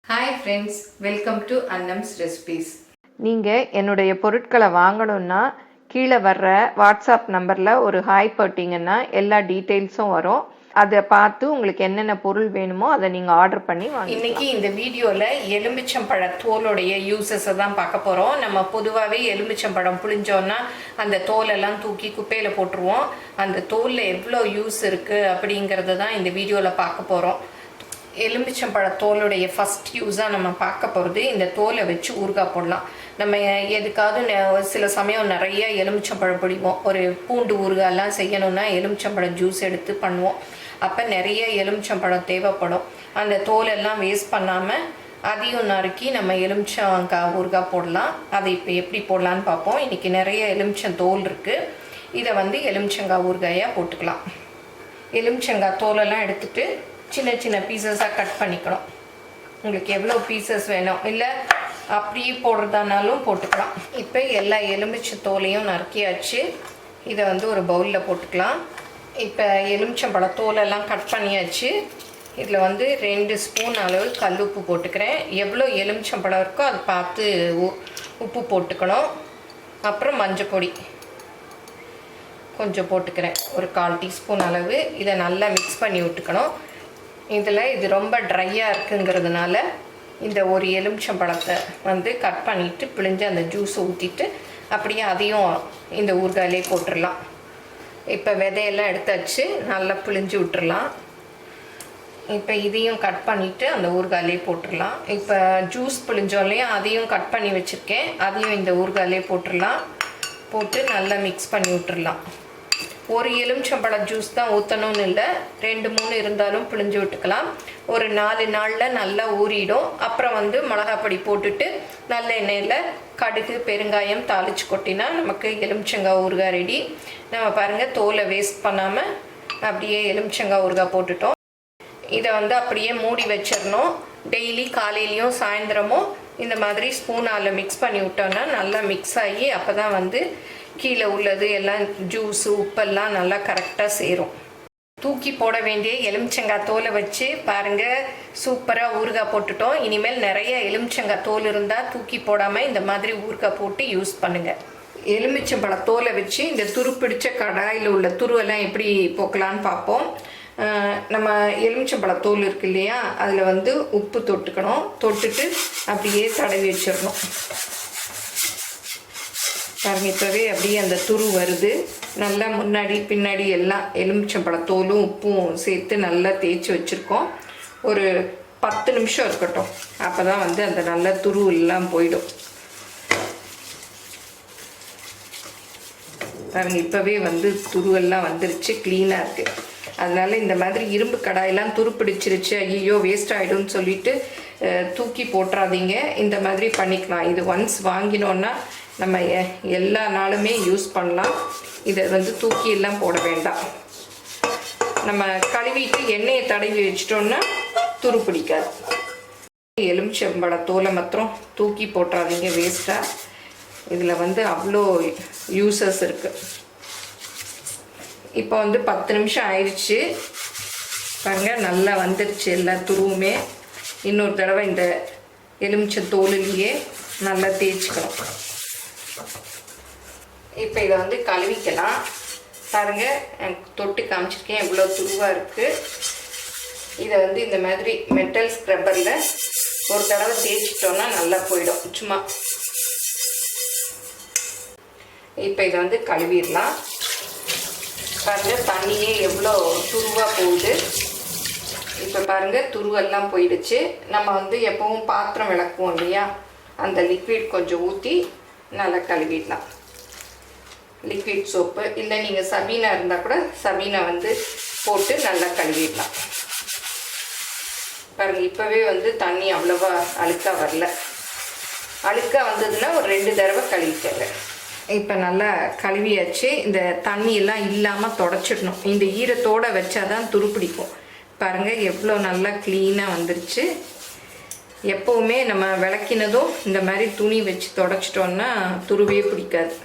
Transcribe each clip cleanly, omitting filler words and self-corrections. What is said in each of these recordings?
Hi friends, welcome to Annams recipes. நீங்கள் என்னுடைய பொருட்களை வாங்கணுன்னா கீழே வர்ற வாட்ஸ்அப் நம்பரில் ஒரு ஹாய் போட்டிங்கன்னா எல்லா டீட்டெயில்ஸும் வரும். அதை பார்த்து உங்களுக்கு என்னென்ன பொருள் வேணுமோ அதை நீங்கள் ஆர்டர் பண்ணி வாங்க. இன்றைக்கி இந்த வீடியோவில் எலுமிச்சம்பழ தோலுடைய யூசஸை தான் பார்க்க போகிறோம். நம்ம பொதுவாகவே எலுமிச்சம்பழம் புளிஞ்சோன்னா அந்த தோலெல்லாம் தூக்கி குப்பையில் போட்டுருவோம். அந்த தோலில் எவ்வளோ யூஸ் இருக்குது அப்படிங்கிறத தான் இந்த வீடியோவில் பார்க்க போகிறோம். எலுமிச்சம்பழ தோலுடைய ஃபஸ்ட் யூஸாக நம்ம பார்க்க போகிறது இந்த தோலை வச்சு ஊறுகாய் போடலாம். நம்ம எதுக்காவது சில சமயம் நிறைய எலுமிச்சம்பழம் பிடிப்போம். ஒரு பூண்டு ஊறுகாயெல்லாம் செய்யணுன்னா எலுமிச்சம்பழம் ஜூஸ் எடுத்து பண்ணுவோம். அப்போ நிறைய எலுமிச்சம்பழம் தேவைப்படும். அந்த தோலெல்லாம் வேஸ்ட் பண்ணாமல் அதையும் நறுக்கி நம்ம எலுமிச்சங்காய் ஊறுகாய் போடலாம். அதை இப்போ எப்படி போடலான்னு பார்ப்போம். இன்றைக்கி நிறைய எலுமிச்சம் தோல் இருக்குது. இதை எலுமிச்சங்காய் ஊறுகாயாக போட்டுக்கலாம். எலுமிச்சங்காய் தோலெல்லாம் எடுத்துகிட்டு சின்ன சின்ன பீசஸாக கட் பண்ணிக்கணும். உங்களுக்கு எவ்வளோ பீசஸ் வேணும் இல்லை அப்படியே போடுறதானாலும் போட்டுக்கலாம். இப்போ எல்லா எலுமிச்சை தோலையும் நறுக்கியாச்சு. இதை ஒரு பவுலில் போட்டுக்கலாம். இப்போ எலுமிச்சம்பழ தோலெல்லாம் கட் பண்ணியாச்சு. இதில் 2 ஸ்பூன் அளவு கல் உப்பு போட்டுக்கிறேன். எவ்வளோ எலுமிச்சம்பழம் இருக்கோ அதை பார்த்து உப்பு போட்டுக்கணும். அப்புறம் மஞ்சள் பொடி கொஞ்சம் போட்டுக்கிறேன், ஒரு 1/4 டீஸ்பூன் அளவு. இதை நல்லா மிக்ஸ் பண்ணி விட்டுக்கணும். இது ரொம்ப ட்ரையாக இருக்குங்கிறதுனால இந்த ஒரு எலுமிச்சம்பழத்தை கட் பண்ணிவிட்டு பிழிஞ்சு அந்த ஜூஸை ஊற்றிட்டு அப்படியே அதையும் இந்த ஊறுகாயிலே போட்டுடலாம். இப்போ விதையெல்லாம் எடுத்தாச்சு, நல்லா பிழிஞ்சு விட்டுறலாம். இப்போ இதையும் கட் பண்ணிவிட்டு அந்த ஊறுகாயிலே போட்டுடலாம். இப்போ ஜூஸ் பிழிஞ்சோலையும் அதையும் கட் பண்ணி வச்சுருக்கேன், அதையும் இந்த ஊறுகாயிலே போட்டுடலாம். போட்டு நல்லா மிக்ஸ் பண்ணி விட்டுடலாம். ஒரு எலுமிச்சம்பழ ஜூஸ் தான் ஊற்றணும்னு இல்லை, 2-3 இருந்தாலும் பிழிஞ்சு விட்டுக்கலாம். ஒரு 4 நாளில் நல்லா ஊறிடும். அப்புறம் மிளகாப்பொடி போட்டுட்டு நல்ல எண்ணெயில் கடுகு பெருங்காயம் தாளித்து கொட்டினா நமக்கு எலுமிச்சங்காய் ஊறுகாய் ரெடி. நம்ம பாருங்கள், தோலை வேஸ்ட் பண்ணாமல் அப்படியே எலுமிச்சங்காய் ஊறுகாய் போட்டுட்டோம். இதை அப்படியே மூடி வச்சிடணும். டெய்லி காலையிலையும் சாயந்தரமும் இந்த மாதிரி ஸ்பூனால் மிக்ஸ் பண்ணி விட்டோன்னா நல்லா மிக்ஸ் ஆகி அப்போ தான் கீழே உள்ளது எல்லாம் ஜூஸு உப்பெல்லாம் நல்லா கரெக்டாக சேரும். தூக்கி போட வேண்டிய எலுமிச்சங்காய் தோலை வச்சு பாருங்கள், சூப்பராக ஊறுகாய் போட்டுட்டோம். இனிமேல் நிறைய எலுமிச்சங்காய் தோல் இருந்தால் தூக்கி போடாமல் இந்த மாதிரி ஊறுகாய் போட்டு யூஸ் பண்ணுங்கள். எலுமிச்சம்பழ தோலை வச்சு இந்த துரு பிடிச்ச கடாயில் உள்ள துருவெல்லாம் எப்படி போக்கலான்னு பார்ப்போம். நம்ம எலுமிச்சம்பழ தோல் இருக்கு இல்லையா, அதில் உப்பு தொட்டுக்கணும். தொட்டுட்டு அப்படியே தடவி வச்சிடணும். பாருங்க, இப்போவே அப்படியே அந்த துரு வருது. நல்லா முன்னாடி பின்னாடி எல்லாம் எலுமிச்சம்பழ தோலும் உப்பும் சேர்த்து நல்லா தேய்ச்சி வச்சுருக்கோம். ஒரு 10 நிமிஷம் இருக்கட்டும். அப்போ தான் அந்த நல்ல துரு எல்லாம் போயிடும். பாருங்க, இப்போவே துருவெல்லாம் வந்துருச்சு, க்ளீனாக இருக்குது. அதனால் இந்த மாதிரி இரும்பு கடாயெல்லாம் துரு பிடிச்சிருச்சு, ஐயோ வேஸ்ட் ஆகிடும்னு சொல்லிட்டு தூக்கி போட்டுறாதீங்க. இந்த மாதிரி பண்ணிக்கலாம். இது ஒன்ஸ் வாங்கினோன்னா நம்ம எல்லா நாளுமே யூஸ் பண்ணலாம். இதை தூக்கி எல்லாம் போட வேண்டாம். நம்ம கழுவிட்டு எண்ணெயை தடவி வச்சிட்டோன்னா துரு பிடிக்காது. எலுமிச்சம்பழ தோலை மாத்திரம் தூக்கி போட்டுறாதீங்க வேஸ்ட்டாக. இதில் அவ்வளோ யூசஸ் இருக்குது. இப்போ 10 நிமிஷம் ஆயிடுச்சு. பாருங்கள், நல்லா வந்துடுச்சு எல்லா துருவுமே. இன்னொரு தடவை இந்த எலுமிச்சை தோலிலேயே நல்லா தேய்ச்சிக்கணும். இப்போ இதை கழுவிக்கலாம். பாருங்கள், தொட்டு காமிச்சிருக்கேன் எவ்வளோ துருவாக இருக்குது. இதை இந்த மாதிரி மெட்டல் ஸ்க்ரப்பரில் ஒரு தடவை தேய்ச்சிட்டோன்னா நல்லா போயிடும். சும்மா இப்போ இதை கழுவிடலாம். பாருங்கள், தண்ணியே எவ்வளோ துருவாக போகுது. இப்போ பாருங்கள், துருவெல்லாம் போயிடுச்சு. நம்ம எப்பவும் பாத்திரம் விளக்குவோம் இல்லையா, அந்த லிக்விட் கொஞ்சம் ஊற்றி நல்லா கழுவிடலாம். லிக்விட் சோப்பு இல்லை, நீங்கள் சபீனா இருந்தால் கூட சபீனா போட்டு நல்லா கழுவிடலாம். பாருங்கள், இப்போவே தண்ணி அவ்வளோவா அழுக்காக வரல. அழுக்காக வந்ததுன்னா ஒரு 2 தடவை கழுவிக்கங்க. இப்போ நல்லா கழுவியாச்சு. இந்த தண்ணியெல்லாம் இல்லாமல் தொடச்சிடணும். இந்த ஈரத்தோடு வச்சா தான் துரு பிடிக்கும். பாருங்கள், எவ்வளோ நல்லா க்ளீனாக வந்துருச்சு. எப்போவுமே நம்ம விளக்கினதும் இந்த மாதிரி துணி வச்சு தொடச்சிட்டோன்னா துருவே பிடிக்காது.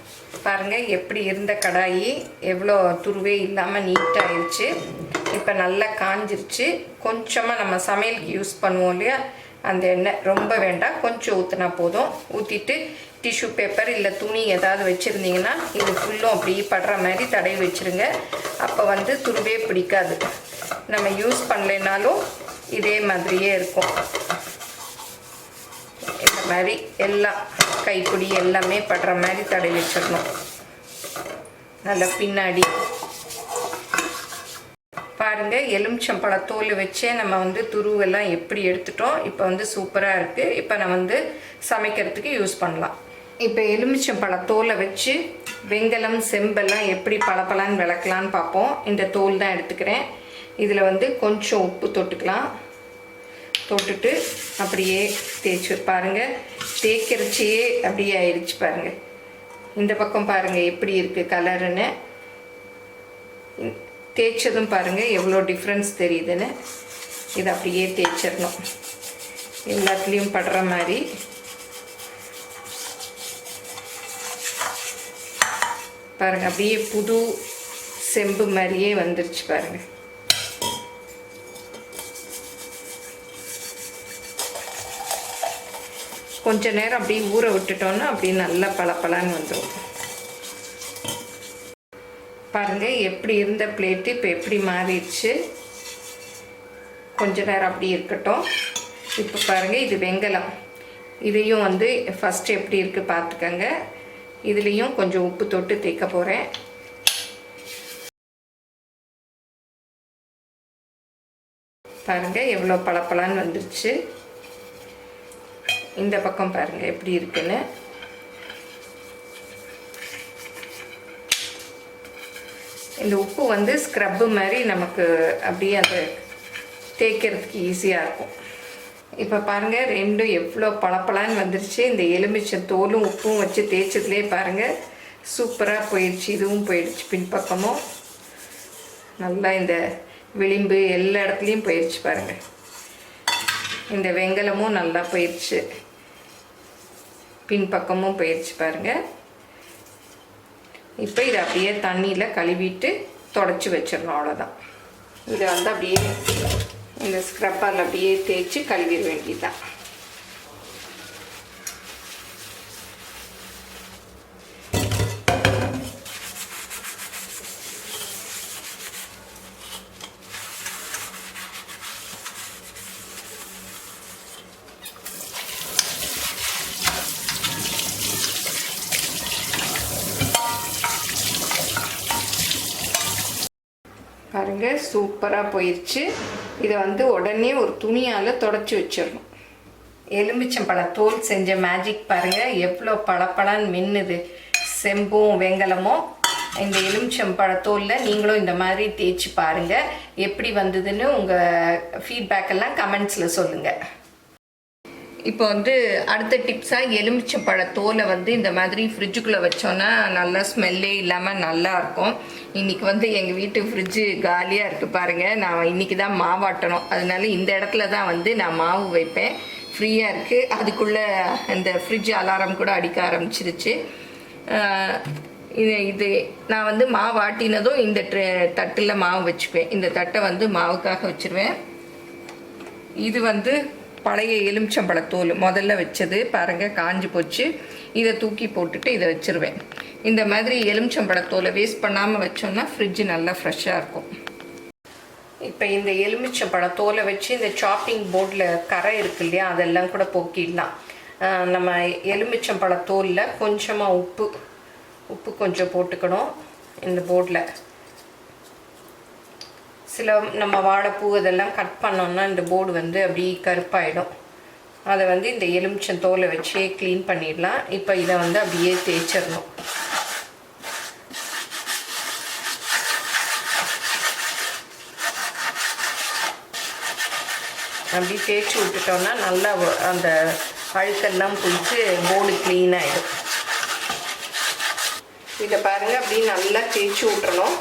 பாருங்கள், எப்படி இருந்த கடாயி எவ்வளோ துருவே இல்லாமல் நீட்டாகிடுச்சு. இப்போ நல்லா காஞ்சிருச்சு. கொஞ்சமாக நம்ம சமையலுக்கு யூஸ் பண்ணுவோம் இல்லையா, அந்த எண்ணெய் ரொம்ப வேண்டாம், கொஞ்சம் ஊற்றினா போதும். ஊற்றிட்டு டிஷ்யூ பேப்பர் இல்லை துணி ஏதாவது வச்சுருந்தீங்கன்னா இது ஃபுல்லும் அப்படியே படுற மாதிரி தடவி வச்சுருங்க. அப்போ வந்து துருவே பிடிக்காது. நம்ம யூஸ் பண்ணலைனாலும் இதே மாதிரியே இருக்கும். இந்த மாதிரி எல்லாம் கைப்பிடி எல்லாமே படுற மாதிரி தடவி வச்சிடணும். நல்லா பின்னாடி பாருங்கள், எலுமிச்சம்பழ தோல் வச்சே நம்ம வந்து துருவெல்லாம் எப்படி எடுத்துட்டோம். இப்போ வந்து சூப்பராக இருக்குது. இப்போ நான் வந்து சமைக்கிறதுக்கு யூஸ் பண்ணலாம். இப்போ எலுமிச்சம்பழ தோலை வச்சு வெங்கலம் செம்பெல்லாம் எப்படி பளபளன்னு விளக்கலான்னு பார்ப்போம். இந்த தோல் தான் எடுத்துக்கிறேன். இதில் வந்து கொஞ்சம் உப்பு தொட்டுக்கலாம். தொட்டுட்டு அப்படியே தேய்ச்சி பாருங்கள். தேய்க்கிறச்சியே அப்படியே ஆயிடுச்சு பாருங்கள். இந்த பக்கம் பாருங்கள் எப்படி இருக்குது கலருன்னு. தேய்ச்சதும் பாருங்கள் எவ்வளோ டிஃப்ரென்ஸ் தெரியுதுன்னு. இதை அப்படியே தேய்ச்சிடணும் எல்லாத்துலேயும் படுற மாதிரி. பாருங்கள் அப்படியே புது செம்பு மாதிரியே வந்துருச்சு பாருங்கள். கொஞ்ச நேரம் அப்படியே ஊற விட்டுட்டோன்னா அப்படியே நல்லா பளபளன்னு வந்துடும். பாருங்கள் எப்படி இருந்த பிளேட்டு இப்போ எப்படி மாறிடுச்சு. கொஞ்ச நேரம் அப்படி இருக்கட்டும். இப்போ பாருங்கள் இது வெங்கலம். இதையும் வந்து ஃபஸ்ட்டு எப்படி இருக்குது பார்த்துக்கங்க. இதுலேயும் கொஞ்சம் உப்பு தொட்டு தேய்க்க போகிறேன். பாருங்கள் எவ்வளோ பளபளன்னு வந்துருச்சு. இந்த பக்கம் பாருங்கள் எப்படி இருக்குன்னு. இந்த உப்பு வந்து ஸ்க்ரப்பு மாதிரி நமக்கு அப்படியே அதை தேய்க்கிறதுக்கு ஈஸியாக இருக்கும். இப்போ பாருங்கள் ரெண்டும் எவ்வளோ பளபளன்னு வந்துருச்சு. இந்த எலுமிச்சை தோலும் உப்பும் வச்சு தேய்ச்சதுலேயே பாருங்கள் சூப்பராக போயிடுச்சு. இதுவும் போயிடுச்சு, பின்பக்கமும் நல்லா இந்த விளிம்பு எல்லா இடத்துலையும் போயிடுச்சு பாருங்கள். இந்த வெங்கலமும் நல்லா போயிடுச்சு, பின்பக்கமும் போயிடுச்சு பாருங்கள். இப்போ இதை அப்படியே தண்ணியில் கழுவிட்டு தொடச்சி வச்சிடணும், அவ்வளோதான். இதை வந்து அப்படியே இந்த ஸ்க்ரப்பரில் அப்படியே தேய்ச்சி கழுவிட வேண்டியதுதான். பாருங்கள் சூப்பராக போயிடுச்சு. இதை வந்து உடனே ஒரு துணியால் தொடச்சி வச்சிடணும். எலுமிச்சம்பழ தோல் செஞ்ச மேஜிக் பாருங்கள் எவ்வளோ பளபளன்னு மின்னுது செம்பும் வெங்கலமும். இந்த எலுமிச்சம்பழ தோலில் நீங்களும் இந்த மாதிரி தேய்ச்சி பாருங்கள் எப்படி வந்ததுன்னு உங்கள் ஃபீட்பேக்கெல்லாம் கமெண்ட்ஸில் சொல்லுங்கள். இப்போ வந்து அடுத்த டிப்ஸாக எலுமிச்சம்பழ தோலை வந்து இந்த மாதிரி ஃப்ரிட்ஜுக்குள்ளே வச்சோன்னா நல்லா ஸ்மெல்லே இல்லாமல் நல்லாயிருக்கும். இன்றைக்கி வந்து எங்கள் வீட்டு ஃப்ரிட்ஜு காலியாக இருக்குது பாருங்கள். நான் இன்றைக்கி தான் மாவாட்டணும், அதனால இந்த இடத்துல தான் வந்து நான் மாவு வைப்பேன். ஃப்ரீயாக இருக்குது. அதுக்குள்ளே இந்த ஃப்ரிட்ஜ் அலாரம் கூட அடிக்க ஆரம்பிச்சிருச்சு. இது நான் வந்து மாவு ஆட்டினதும் இந்த தட்டில் மாவு வச்சுக்குவேன். இந்த தட்டை வந்து மாவுக்காக வச்சுருவேன். இது வந்து பழைய எலுமிச்சம்பழத்தோல் முதல்ல வச்சது பாருங்கள் காஞ்சி போச்சு. இதை தூக்கி போட்டுட்டு இதை வச்சுருவேன். இந்த மாதிரி எலுமிச்சம்பழத்தோலை வேஸ்ட் பண்ணாமல் வச்சோன்னா ஃப்ரிட்ஜு நல்லா ஃப்ரெஷ்ஷாக இருக்கும். இப்போ இந்த எலுமிச்சம்பழத்தோலை வச்சு இந்த சாப்பிங் போர்டில் கரை இருக்கு இல்லையா, அதெல்லாம் கூட போக்கிடலாம். நம்ம எலுமிச்சம்பழத்தோலில் கொஞ்சமாக உப்பு கொஞ்சம் போட்டுக்கணும். இந்த போர்டில் சில நம்ம வாழைப்பூ இதெல்லாம் கட் பண்ணோன்னா இந்த போர்டு வந்து அப்படி கருப்பாயிடும். அதை வந்து இந்த எலுமிச்சந்தோலை வச்சே க்ளீன் பண்ணிடலாம். இப்போ இதை வந்து அப்படியே தேய்ச்சிடணும். அப்படி தேய்ச்சி விட்டுட்டோன்னா நல்லா அந்த அழுக்கெல்லாம் போயிட்டு போர்டு க்ளீன் ஆகிடும். இதை பாருங்கள் அப்படி நல்லா தேய்ச்சி விட்டுறணும்.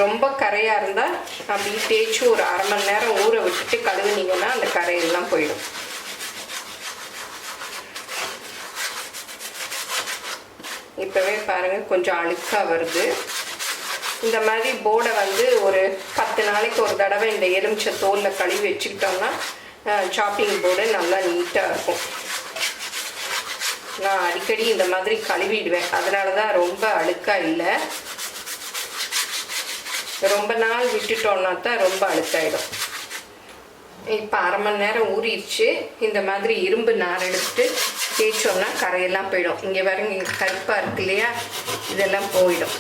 ரொம்ப கரையாக இருந்தால் அப்படி தேய்ச்சி ஒரு அரை மணி நேரம் ஊற விட்டுட்டு கழுவுனீங்கன்னா அந்த கரையெல்லாம் போயிடும். இப்போவே பாருங்கள் கொஞ்சம் அழுக்காக வருது. இந்த மாதிரி போர்டை வந்து ஒரு 10 நாளைக்கு ஒரு தடவை இந்த எலுமிச்சை தோலில் கழுவி வச்சுக்கிட்டோம்னா சாப்பிங் போர்டு நல்லா நீட்டாக இருக்கும். நான் அடிக்கடி இந்த மாதிரி கழுவிடுவேன், அதனால தான் ரொம்ப அழுக்காக இல்லை. ரொம்ப நாள் விட்டுட்டோன்னா தான் ரொம்ப அழுக்காயிடும். இப்போ அரை மணி நேரம் ஊறிடுச்சு. இந்த மாதிரி இரும்பு நார் எடுத்துட்டு தேய்ச்சோம்னா கரையெல்லாம் போயிடும். இங்கே பாருங்க, இங்கே கருப்பாக இருக்கு இல்லையா, இதெல்லாம் போயிடும்.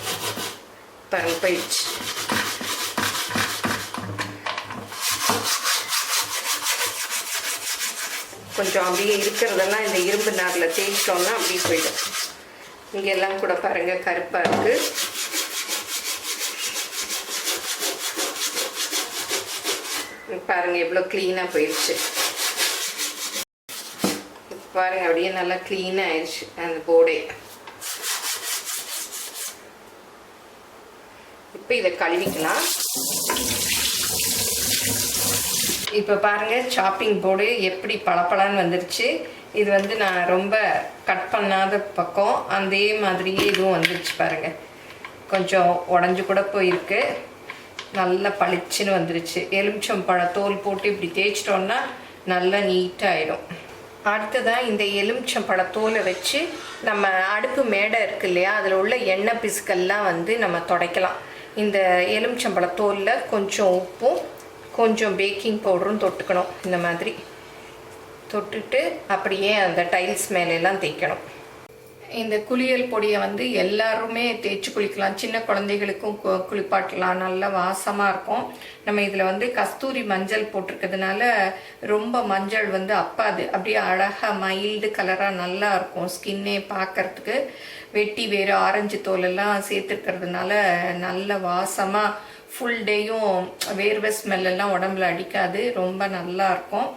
பாருங்க, போயிடுச்சு. கொஞ்சம் அப்படியே இருக்கிறதெல்லாம் இந்த இரும்பு நாரில் தேய்ச்சோம்னா அப்படியே போயிடும். இங்கெல்லாம் கூட பாருங்க கருப்பாக இருக்குது. பாருங்க எவ்வளோ க்ளீனாக போயிடுச்சு. பாருங்க அப்படியே நல்லா க்ளீனாக ஆயிடுச்சு அந்த போர்டே. இப்போ இதை கழுவிக்கலாம். இப்போ பாருங்கள் சாப்பிங் போர்டு எப்படி பளபளன்னு வந்துருச்சு. இது வந்து நான் ரொம்ப கட் பண்ணாத பக்கம், அதே மாதிரியே இதுவும் வந்துருச்சு பாருங்கள். கொஞ்சம் உடஞ்சி கூட போயிருக்கு, நல்லா பளிச்சுன்னு வந்துருச்சு. எலுமிச்சம்பழம் தோல் போட்டு இப்படி தேய்ச்சிட்டோன்னா நல்லா நீட்டாகிடும். அடுத்ததாக இந்த எலுமிச்சம்பழத்தோலை வச்சு நம்ம அடுப்பு மேடை இருக்கு இல்லையா, அதில் உள்ள எண்ணெய் பிசுக்கெல்லாம் வந்து நம்ம துடைக்கலாம். இந்த எலுமிச்சம்பழத்தோலில் கொஞ்சம் உப்பும் கொஞ்சம் பேக்கிங் பவுடரும் தொட்டுக்கணும். இந்த மாதிரி தொட்டுட்டு அப்படியே அந்த டைல்ஸ் மேலெல்லாம் தேய்க்கணும். இந்த குளியல் பொடியை வந்து எல்லாருமே தேய்ச்சி குளிக்கலாம். சின்ன குழந்தைகளுக்கும் குளிப்பாட்டலாம், நல்லா வாசமாக இருக்கும். நம்ம இதில் வந்து கஸ்தூரி மஞ்சள் போட்டிருக்கிறதுனால ரொம்ப மஞ்சள் வந்து அப்பாது, அப்படியே அழகாக மைல்டு கலராக நல்லா இருக்கும். ஸ்கின்னே பார்க்கறதுக்கு வெட்டி வேறு ஆரஞ்சு தோலெல்லாம் சேர்த்துருக்கிறதுனால நல்ல வாசமாக ஃபுல் டேயும் வேர்வை ஸ்மெல்லாம் உடம்புல அடிக்காது, ரொம்ப நல்லா இருக்கும்.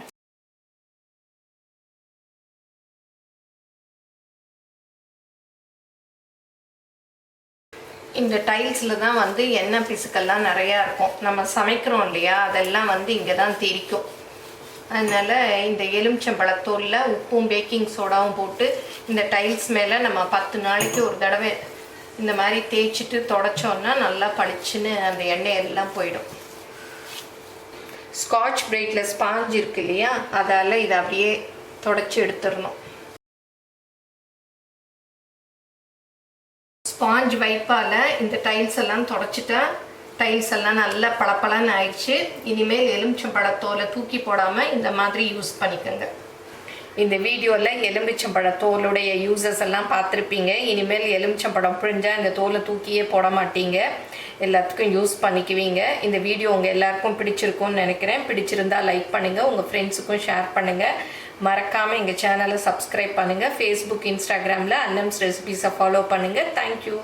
இந்த டைல்ஸில் தான் வந்து எண்ணெய் பிசுக்கெல்லாம் நிறையா இருக்கும். நம்ம சமைக்கிறோம் இல்லையா, அதெல்லாம் வந்து இங்கே தான் தெரிக்கும். அதனால் இந்த எலுமிச்சம்பழத்தோலில் உப்பும் பேக்கிங் சோடாவும் போட்டு இந்த டைல்ஸ் மேலே நம்ம 10 நாளைக்கு ஒரு தடவை இந்த மாதிரி தேய்ச்சிட்டு தொடச்சோன்னா நல்லா பளிச்சுன்னு அந்த எண்ணெய் எல்லாம் போயிடும். ஸ்காட்ச் பிரைட்டில் ஸ்பாஞ்ச் இருக்கு இல்லையா, அதால் இதை அப்படியே தொடச்சி எடுத்துடணும். ஸ்பாஞ்ச் வைப்பால் இந்த டைல்ஸ் எல்லாம் தொடச்சிட்டா டைல்ஸ் எல்லாம் நல்லா பளபளன்னு ஆயிடுச்சு. இனிமேல் எலுமிச்சம்பழத்தோலை தூக்கி போடாமல் இந்த மாதிரி யூஸ் பண்ணிக்கோங்க. இந்த வீடியோவில் எலுமிச்சம்பழத்தோலுடைய யூசஸ் எல்லாம் பார்த்துருப்பீங்க. இனிமேல் எலுமிச்சம்பழம் பிழிஞ்சால் இந்த தோலை தூக்கியே போட மாட்டீங்க, எல்லாத்துக்கும் யூஸ் பண்ணிக்குவீங்க. இந்த வீடியோ உங்கள் எல்லாருக்கும் பிடிச்சிருக்கும்னு நினைக்கிறேன். பிடிச்சிருந்தால் லைக் பண்ணுங்கள், உங்கள் ஃப்ரெண்ட்ஸுக்கும் ஷேர் பண்ணுங்கள். மறக்காமல் எங்கள் சேனலை சப்ஸ்கிரைப் பண்ணுங்கள். ஃபேஸ்புக், இன்ஸ்டாகிராமில் அன்னம்ஸ் ரெசிபீஸை ஃபாலோ பண்ணுங்கள். தேங்க்யூ.